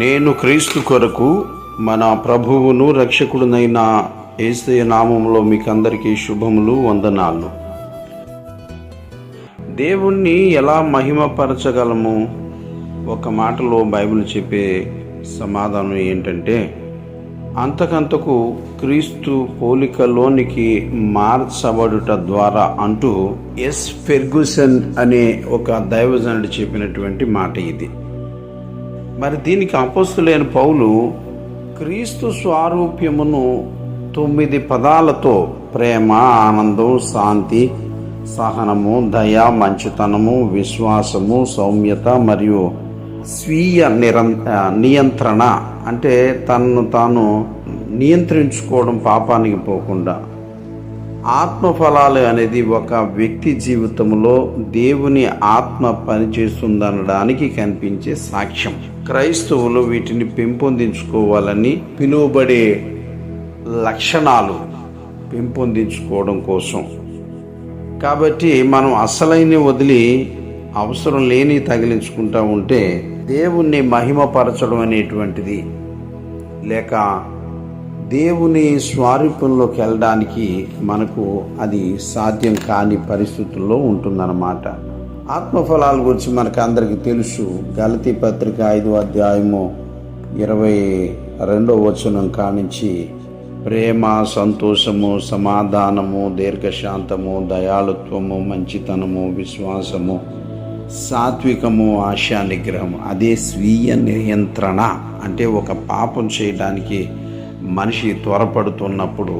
నేను క్రీస్తు కొరకు మన ప్రభువును రక్షకుడునైన యేసయ్య నామములో మీకందరికీ శుభములు, వందనాలు. దేవుణ్ణి ఎలా మహిమపరచగలము? ఒక మాటలో బైబిల్ చెప్పే సమాధానం ఏంటంటే, అంతకంతకు క్రీస్తు పోలికలోనికి మార్చబడుట ద్వారా అంటూ ఎస్ ఫెర్గుసన్ అనే ఒక దైవజనుడు చెప్పినటువంటి మాట ఇది. మరి దీనికి అపోస్తలుడైన పౌలు క్రీస్తు స్వారూప్యమును 9 పదాలతో ప్రేమ, ఆనందం, శాంతి, సహనము, దయ, మంచితనము, విశ్వాసము, సౌమ్యత మరియు స్వీయ నియంత్రణ అంటే తనను తాను నియంత్రించుకోవడం, పాపానికి పోకుండా. ఆత్మఫలాలు అనేది ఒక వ్యక్తి జీవితంలో దేవుని ఆత్మ పనిచేస్తుందనడానికి కనిపించే సాక్ష్యం. క్రైస్తవులు వీటిని పెంపొందించుకోవాలని పిలువబడే లక్షణాలు పెంపొందించుకోవడం కోసం. కాబట్టి మనం అసలైన వదిలి అవసరం లేని తగిలించుకుంటూ ఉంటే దేవుణ్ణి మహిమపరచడం అనేటువంటిది, లేక దేవుని స్వారూప్యంలోకి వెళ్ళడానికి మనకు అది సాధ్యం కాని పరిస్థితుల్లో ఉంటుందన్నమాట. ఆత్మఫలాల గురించి మనకు అందరికీ తెలుసు. గలతీ పత్రిక 5వ అధ్యాయము 22వ వచనం కానించి ప్రేమ, సంతోషము, సమాధానము, దీర్ఘశాంతము, దయాళుత్వము, మంచితనము, విశ్వాసము, సాత్వికము, ఆశా నిగ్రహము. అదే స్వీయ నియంత్రణ. అంటే ఒక పాపం చేయడానికి మనిషి త్వరపడుతున్నప్పుడు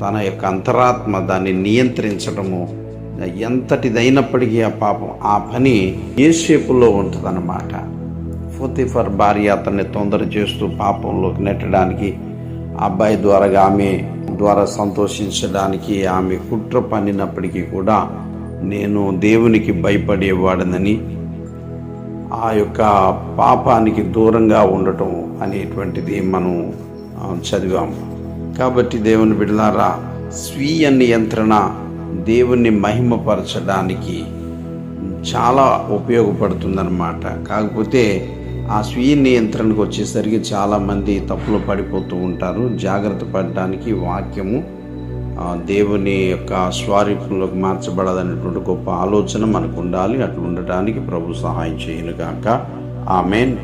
తన యొక్క అంతరాత్మ దాన్ని నియంత్రించడము, ఎంతటిదైనప్పటికీ ఆ పని ఏ షేపులో ఉంటుందన్నమాట. పోతీఫర్ భార్య అతన్ని తొందర చేస్తూ పాపంలోకి నెట్టడానికి, అబ్బాయి ద్వారా ఆమె ద్వారా సంతోషించడానికి ఆమె కుట్ర పన్నినప్పటికీ కూడా నేను దేవునికి భయపడేవాడనని, ఆ యొక్క పాపానికి దూరంగా ఉండటం అనేటువంటిది మనం చదివాము. కాబట్టి దేవుని బిడ్డలారా, స్వీయ నియంత్రణ దేవుణ్ణి మహిమపరచడానికి చాలా ఉపయోగపడుతుందన్నమాట. కాకపోతే ఆ స్వీయ నియంత్రణకు వచ్చేసరికి చాలామంది తప్పులు పడిపోతూ ఉంటారు. జాగ్రత్త పడడానికి వాక్యము దేవుని యొక్క స్వారూప్యంలోకి మార్చబడదనేటువంటి గొప్ప ఆలోచన మనకు ఉండాలి. అట్లా ఉండటానికి ప్రభు సహాయం చేయను గాక. ఆమేన్.